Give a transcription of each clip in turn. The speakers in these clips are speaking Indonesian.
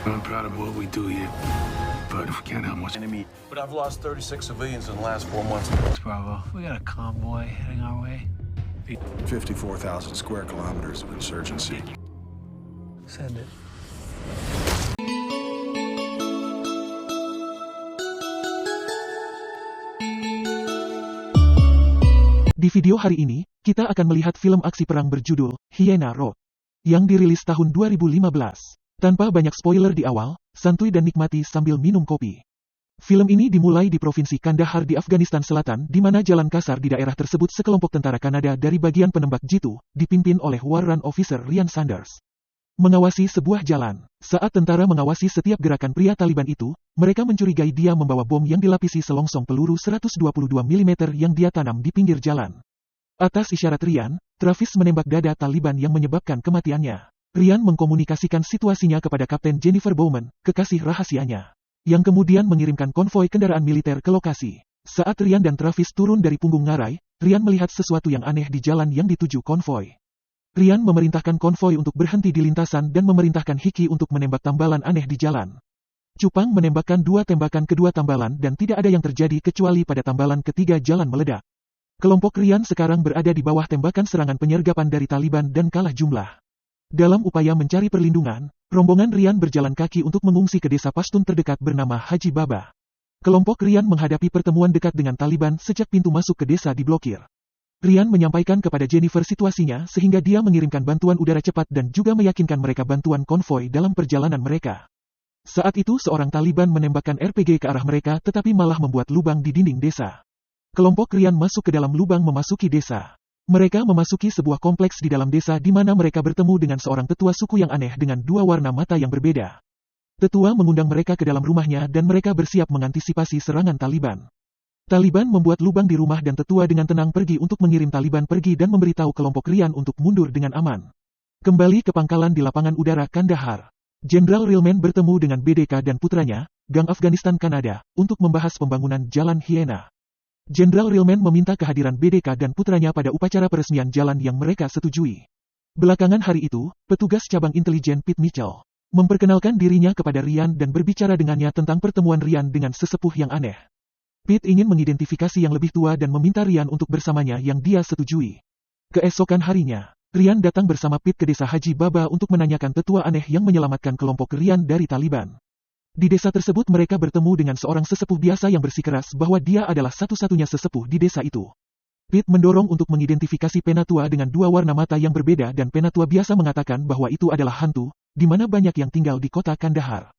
I'm proud of what we do here, but we can't have much enemy. But I've lost 36 civilians in the last 4 months. Bravo, we got a convoy heading our way. 54,000 square kilometers of insurgency. Send it. Di video hari ini, kita akan melihat film aksi perang berjudul Hyena Road yang dirilis tahun 2015. Tanpa banyak spoiler di awal, santuy dan nikmati sambil minum kopi. Film ini dimulai di Provinsi Kandahar di Afghanistan Selatan, di mana jalan kasar di daerah tersebut sekelompok tentara Kanada dari bagian penembak jitu, dipimpin oleh Warrant Officer Ryan Sanders, mengawasi sebuah jalan. Saat tentara mengawasi setiap gerakan pria Taliban itu, mereka mencurigai dia membawa bom yang dilapisi selongsong peluru 122 mm yang dia tanam di pinggir jalan. Atas isyarat Ryan, Travis menembak dada Taliban yang menyebabkan kematiannya. Ryan mengkomunikasikan situasinya kepada Kapten Jennifer Bowman, kekasih rahasianya, yang kemudian mengirimkan konvoi kendaraan militer ke lokasi. Saat Ryan dan Travis turun dari punggung ngarai, Ryan melihat sesuatu yang aneh di jalan yang dituju konvoi. Ryan memerintahkan konvoi untuk berhenti di lintasan dan memerintahkan Hickey untuk menembak tambalan aneh di jalan. Cupang menembakkan 2 tembakan kedua tambalan dan tidak ada yang terjadi kecuali pada tambalan ketiga jalan meledak. Kelompok Ryan sekarang berada di bawah tembakan serangan penyergapan dari Taliban dan kalah jumlah. Dalam upaya mencari perlindungan, rombongan Ryan berjalan kaki untuk mengungsi ke desa Pashtun terdekat bernama Haji Baba. Kelompok Ryan menghadapi pertemuan dekat dengan Taliban sejak pintu masuk ke desa diblokir. Ryan menyampaikan kepada Jennifer situasinya sehingga dia mengirimkan bantuan udara cepat dan juga meyakinkan mereka bantuan konvoi dalam perjalanan mereka. Saat itu seorang Taliban menembakkan RPG ke arah mereka tetapi malah membuat lubang di dinding desa. Kelompok Ryan masuk ke dalam lubang memasuki desa. Mereka memasuki sebuah kompleks di dalam desa di mana mereka bertemu dengan seorang tetua suku yang aneh dengan 2 warna mata yang berbeda. Tetua mengundang mereka ke dalam rumahnya dan mereka bersiap mengantisipasi serangan Taliban. Taliban membuat lubang di rumah dan tetua dengan tenang pergi untuk mengirim Taliban pergi dan memberitahu kelompok Ryan untuk mundur dengan aman. Kembali ke pangkalan di lapangan udara Kandahar, Jenderal Rilman bertemu dengan BDK dan putranya, Gang Afghanistan Kanada, untuk membahas pembangunan Jalan Hyena. Jenderal Rilman meminta kehadiran BDK dan putranya pada upacara peresmian jalan yang mereka setujui. Belakangan hari itu, petugas cabang intelijen Pete Mitchell memperkenalkan dirinya kepada Ryan dan berbicara dengannya tentang pertemuan Ryan dengan sesepuh yang aneh. Pete ingin mengidentifikasi yang lebih tua dan meminta Ryan untuk bersamanya yang dia setujui. Keesokan harinya, Ryan datang bersama Pete ke desa Haji Baba untuk menanyakan tetua aneh yang menyelamatkan kelompok Ryan dari Taliban. Di desa tersebut mereka bertemu dengan seorang sesepuh biasa yang bersikeras bahwa dia adalah satu-satunya sesepuh di desa itu. Pete mendorong untuk mengidentifikasi penatua dengan 2 warna mata yang berbeda dan penatua biasa mengatakan bahwa itu adalah hantu, di mana banyak yang tinggal di kota Kandahar.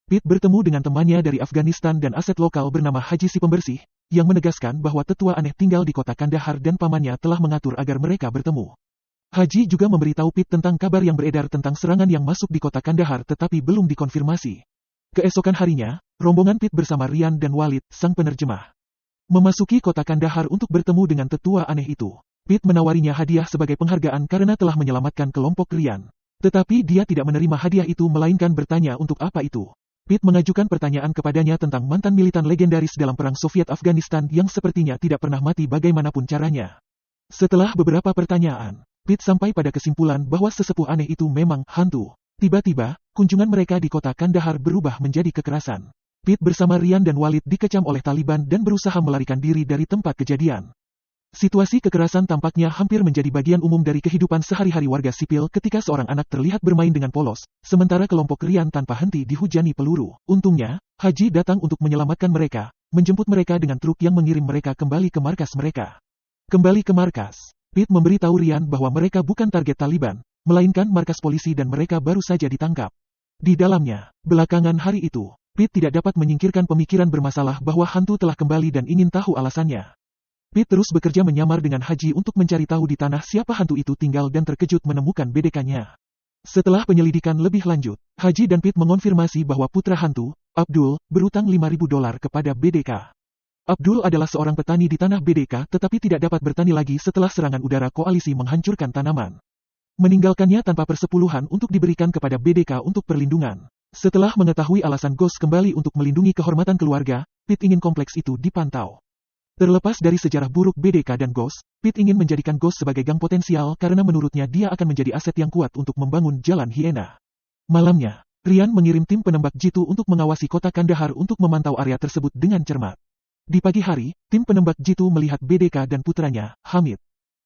Pete bertemu dengan temannya dari Afghanistan dan aset lokal bernama Haji si Pembersih, yang menegaskan bahwa tetua aneh tinggal di kota Kandahar dan pamannya telah mengatur agar mereka bertemu. Haji juga memberitahu Pete tentang kabar yang beredar tentang serangan yang masuk di kota Kandahar tetapi belum dikonfirmasi. Keesokan harinya, rombongan Pete bersama Ryan dan Walid, sang penerjemah, memasuki kota Kandahar untuk bertemu dengan tetua aneh itu. Pete menawarinya hadiah sebagai penghargaan karena telah menyelamatkan kelompok Ryan. Tetapi dia tidak menerima hadiah itu melainkan bertanya untuk apa itu. Pete mengajukan pertanyaan kepadanya tentang mantan militan legendaris dalam perang Soviet Afghanistan yang sepertinya tidak pernah mati bagaimanapun caranya. Setelah beberapa pertanyaan, Pete sampai pada kesimpulan bahwa sesepuh aneh itu memang hantu. Tiba-tiba, kunjungan mereka di kota Kandahar berubah menjadi kekerasan. Pete bersama Ryan dan Walid dikecam oleh Taliban dan berusaha melarikan diri dari tempat kejadian. Situasi kekerasan tampaknya hampir menjadi bagian umum dari kehidupan sehari-hari warga sipil ketika seorang anak terlihat bermain dengan polos, sementara kelompok Ryan tanpa henti dihujani peluru. Untungnya, Haji datang untuk menyelamatkan mereka, menjemput mereka dengan truk yang mengirim mereka kembali ke markas mereka. Kembali ke markas, Pete memberitahu Ryan bahwa mereka bukan target Taliban, melainkan markas polisi dan mereka baru saja ditangkap. Di dalamnya, belakangan hari itu, Pete tidak dapat menyingkirkan pemikiran bermasalah bahwa hantu telah kembali dan ingin tahu alasannya. Pete terus bekerja menyamar dengan Haji untuk mencari tahu di tanah siapa hantu itu tinggal dan terkejut menemukan BDK-nya. Setelah penyelidikan lebih lanjut, Haji dan Pete mengonfirmasi bahwa putra hantu, Abdul, berutang $5.000 kepada BDK. Abdul adalah seorang petani di tanah BDK tetapi tidak dapat bertani lagi setelah serangan udara koalisi menghancurkan tanaman. Meninggalkannya tanpa persepuluhan untuk diberikan kepada BDK untuk perlindungan. Setelah mengetahui alasan Ghost kembali untuk melindungi kehormatan keluarga, Pete ingin kompleks itu dipantau. Terlepas dari sejarah buruk BDK dan Ghost, Pete ingin menjadikan Ghost sebagai gang potensial karena menurutnya dia akan menjadi aset yang kuat untuk membangun Jalan Hyena. Malamnya, Rian mengirim tim penembak jitu untuk mengawasi kota Kandahar untuk memantau area tersebut dengan cermat. Di pagi hari, tim penembak jitu melihat BDK dan putranya, Hamid,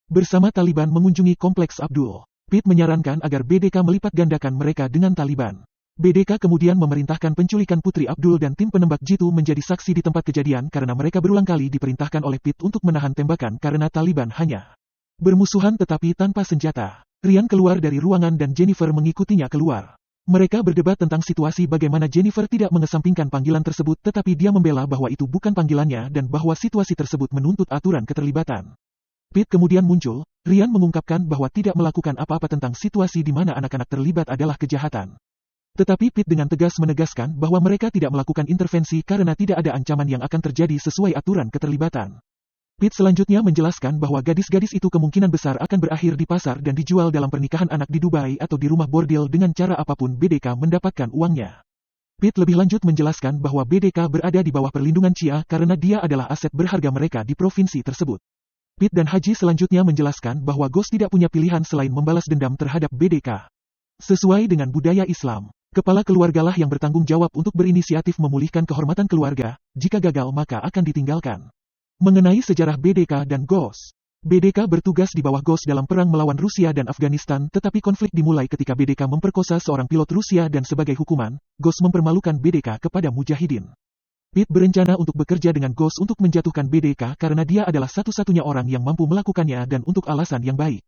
bersama Taliban mengunjungi kompleks Abdul. Pete menyarankan agar BDK melipat gandakan mereka dengan Taliban. BDK kemudian memerintahkan penculikan Putri Abdul dan tim penembak jitu menjadi saksi di tempat kejadian karena mereka berulang kali diperintahkan oleh Pete untuk menahan tembakan karena Taliban hanya bermusuhan tetapi tanpa senjata. Rian keluar dari ruangan dan Jennifer mengikutinya keluar. Mereka berdebat tentang situasi bagaimana Jennifer tidak mengesampingkan panggilan tersebut tetapi dia membela bahwa itu bukan panggilannya dan bahwa situasi tersebut menuntut aturan keterlibatan. Pete kemudian muncul. Rian mengungkapkan bahwa tidak melakukan apa-apa tentang situasi di mana anak-anak terlibat adalah kejahatan. Tetapi Pete dengan tegas menegaskan bahwa mereka tidak melakukan intervensi karena tidak ada ancaman yang akan terjadi sesuai aturan keterlibatan. Pete selanjutnya menjelaskan bahwa gadis-gadis itu kemungkinan besar akan berakhir di pasar dan dijual dalam pernikahan anak di Dubai atau di rumah bordil dengan cara apapun BDK mendapatkan uangnya. Pete lebih lanjut menjelaskan bahwa BDK berada di bawah perlindungan Chia karena dia adalah aset berharga mereka di provinsi tersebut. Pete dan Haji selanjutnya menjelaskan bahwa Ghost tidak punya pilihan selain membalas dendam terhadap BDK. Sesuai dengan budaya Islam, kepala keluargalah yang bertanggung jawab untuk berinisiatif memulihkan kehormatan keluarga, jika gagal maka akan ditinggalkan. Mengenai sejarah BDK dan Ghost, BDK bertugas di bawah Ghost dalam perang melawan Rusia dan Afghanistan tetapi konflik dimulai ketika BDK memperkosa seorang pilot Rusia dan sebagai hukuman, Ghost mempermalukan BDK kepada mujahidin. Pete berencana untuk bekerja dengan Ghost untuk menjatuhkan BDK karena dia adalah satu-satunya orang yang mampu melakukannya dan untuk alasan yang baik.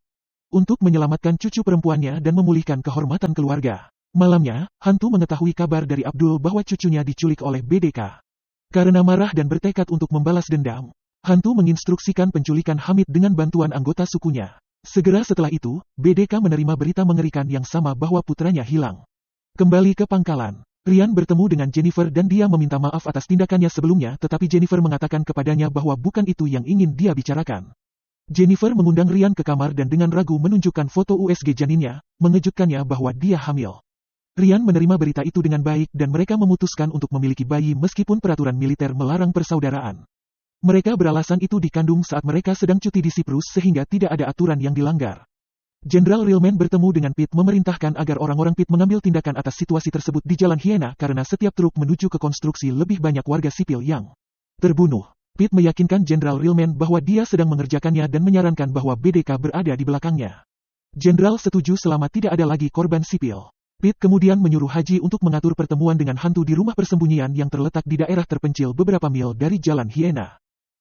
Untuk menyelamatkan cucu perempuannya dan memulihkan kehormatan keluarga. Malamnya, hantu mengetahui kabar dari Abdul bahwa cucunya diculik oleh BDK. Karena marah dan bertekad untuk membalas dendam, hantu menginstruksikan penculikan Hamid dengan bantuan anggota sukunya. Segera setelah itu, BDK menerima berita mengerikan yang sama bahwa putranya hilang. Kembali ke pangkalan, Rian bertemu dengan Jennifer dan dia meminta maaf atas tindakannya sebelumnya tetapi Jennifer mengatakan kepadanya bahwa bukan itu yang ingin dia bicarakan. Jennifer mengundang Rian ke kamar dan dengan ragu menunjukkan foto USG janinnya, mengejutkannya bahwa dia hamil. Rian menerima berita itu dengan baik dan mereka memutuskan untuk memiliki bayi meskipun peraturan militer melarang persaudaraan. Mereka beralasan itu dikandung saat mereka sedang cuti di Siprus sehingga tidak ada aturan yang dilanggar. Jenderal Rilman bertemu dengan Pete memerintahkan agar orang-orang Pete mengambil tindakan atas situasi tersebut di Jalan Hyena karena setiap truk menuju ke konstruksi lebih banyak warga sipil yang terbunuh. Pete meyakinkan Jenderal Rilman bahwa dia sedang mengerjakannya dan menyarankan bahwa BDK berada di belakangnya. Jenderal setuju selama tidak ada lagi korban sipil. Pete kemudian menyuruh Haji untuk mengatur pertemuan dengan hantu di rumah persembunyian yang terletak di daerah terpencil beberapa mil dari Jalan Hyena.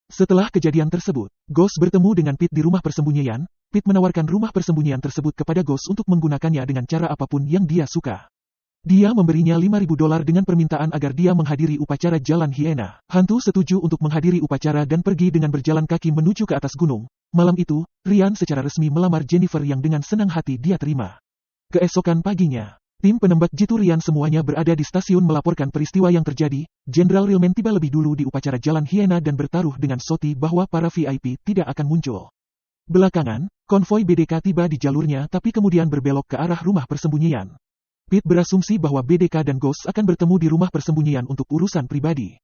Setelah kejadian tersebut, Ghost bertemu dengan Pete di rumah persembunyian. Pete menawarkan rumah persembunyian tersebut kepada Ghost untuk menggunakannya dengan cara apapun yang dia suka. Dia memberinya $5.000 dengan permintaan agar dia menghadiri upacara Jalan Hyena. Hantu setuju untuk menghadiri upacara dan pergi dengan berjalan kaki menuju ke atas gunung. Malam itu, Rian secara resmi melamar Jennifer yang dengan senang hati dia terima. Keesokan paginya, tim penembak jitu Rian semuanya berada di stasiun melaporkan peristiwa yang terjadi. Jenderal Rilman tiba lebih dulu di upacara Jalan Hyena dan bertaruh dengan Soti bahwa para VIP tidak akan muncul. Belakangan, konvoi BDK tiba di jalurnya tapi kemudian berbelok ke arah rumah persembunyian. Pete berasumsi bahwa BDK dan Ghost akan bertemu di rumah persembunyian untuk urusan pribadi.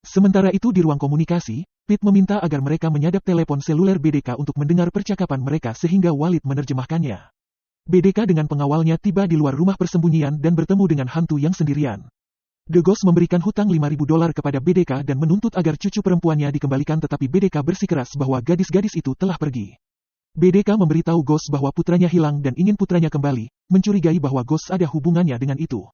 Sementara itu di ruang komunikasi, Pete meminta agar mereka menyadap telepon seluler BDK untuk mendengar percakapan mereka sehingga Walid menerjemahkannya. BDK dengan pengawalnya tiba di luar rumah persembunyian dan bertemu dengan hantu yang sendirian. The Ghost memberikan hutang $5.000 kepada BDK dan menuntut agar cucu perempuannya dikembalikan tetapi BDK bersikeras bahwa gadis-gadis itu telah pergi. BDK memberitahu Ghost bahwa putranya hilang dan ingin putranya kembali, mencurigai bahwa Ghost ada hubungannya dengan itu.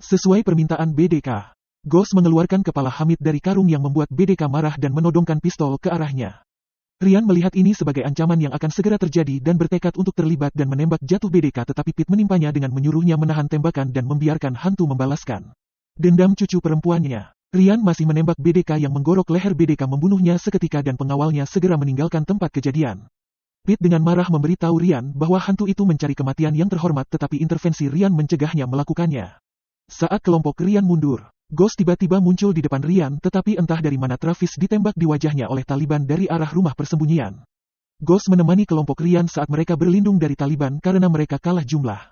Sesuai permintaan BDK, Ghost mengeluarkan kepala Hamid dari karung yang membuat BDK marah dan menodongkan pistol ke arahnya. Rian melihat ini sebagai ancaman yang akan segera terjadi dan bertekad untuk terlibat dan menembak jatuh BDK tetapi Pete menimpanya dengan menyuruhnya menahan tembakan dan membiarkan hantu membalaskan dendam cucu perempuannya. Rian masih menembak BDK yang menggorok leher BDK membunuhnya seketika dan pengawalnya segera meninggalkan tempat kejadian. Pete dengan marah memberitahu Rian bahwa hantu itu mencari kematian yang terhormat tetapi intervensi Rian mencegahnya melakukannya. Saat kelompok Rian mundur, Ghost tiba-tiba muncul di depan Rian tetapi entah dari mana Travis ditembak di wajahnya oleh Taliban dari arah rumah persembunyian. Ghost menemani kelompok Rian saat mereka berlindung dari Taliban karena mereka kalah jumlah.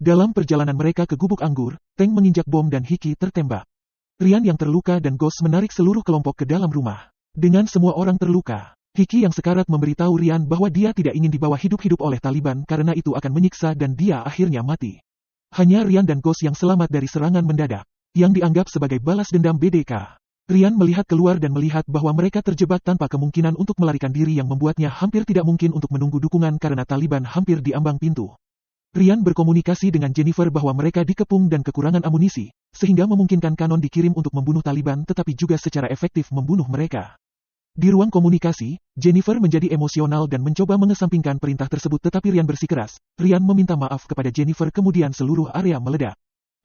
Dalam perjalanan mereka ke gubuk anggur, Tank menginjak bom dan Hiki tertembak. Rian yang terluka dan Ghost menarik seluruh kelompok ke dalam rumah. Dengan semua orang terluka, Hiki yang sekarat memberitahu Rian bahwa dia tidak ingin dibawa hidup-hidup oleh Taliban karena itu akan menyiksa dan dia akhirnya mati. Hanya Ryan dan Ghost yang selamat dari serangan mendadak, yang dianggap sebagai balas dendam BDK. Ryan melihat keluar dan melihat bahwa mereka terjebak tanpa kemungkinan untuk melarikan diri yang membuatnya hampir tidak mungkin untuk menunggu dukungan karena Taliban hampir di ambang pintu. Ryan berkomunikasi dengan Jennifer bahwa mereka dikepung dan kekurangan amunisi, sehingga memungkinkan kanon dikirim untuk membunuh Taliban tetapi juga secara efektif membunuh mereka. Di ruang komunikasi, Jennifer menjadi emosional dan mencoba mengesampingkan perintah tersebut tetapi Ryan bersikeras. Ryan meminta maaf kepada Jennifer kemudian seluruh area meledak.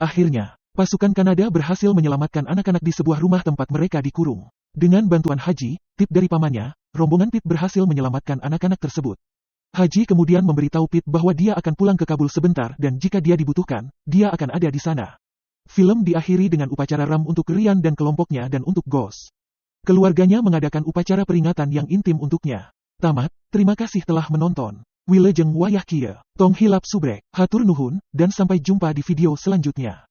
Akhirnya, pasukan Kanada berhasil menyelamatkan anak-anak di sebuah rumah tempat mereka dikurung. Dengan bantuan Haji, Pip dari pamannya, rombongan Pip berhasil menyelamatkan anak-anak tersebut. Haji kemudian memberitahu Pip bahwa dia akan pulang ke Kabul sebentar dan jika dia dibutuhkan, dia akan ada di sana. Film diakhiri dengan upacara ram untuk Ryan dan kelompoknya dan untuk Ghost. Keluarganya mengadakan upacara peringatan yang intim untuknya. Tamat, terima kasih telah menonton. Wilujeng wayah kieu, tong hilap subrek, hatur nuhun, dan sampai jumpa di video selanjutnya.